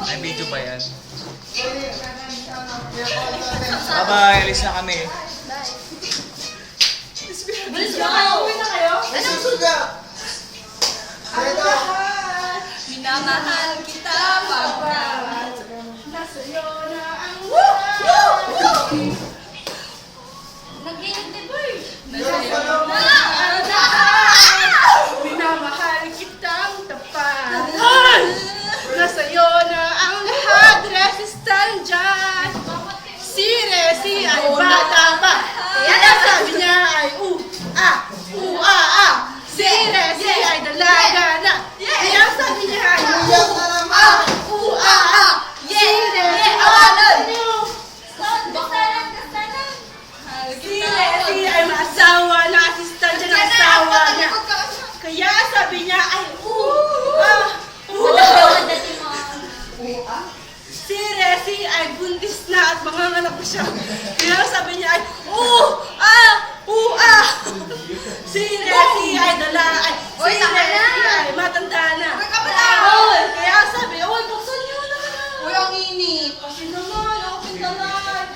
Ay, video ba yan? Bye-bye, alis na kami. Bilis na kayo, uwi na kayo. Anong suga? Minamahal kita, pagkat nasa iyo na ang nag-i-interview. Minamahal kitang tapat. Nasa iyo na ang lahat, resistan dyan. Si Resi ay bata pa. Kaya sabi niya ay Si Resi ay dalaga na. Kaya sabi niya ay Si Resi Si Resi ay maasawa na assistant dyan ang asawa niya. Kaya sabi niya ay Si Resi ay buntis na at manganganak pa siya. Kaya sabi niya ay Si Resi ay Si Resi ay matanda na. Kaya sabi, buksan niyo na. Ang init. Kasi naman, open the light.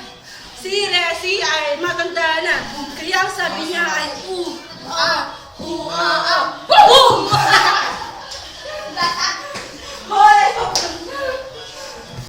Si Resi ay matanda na. Kaya sabi niya ay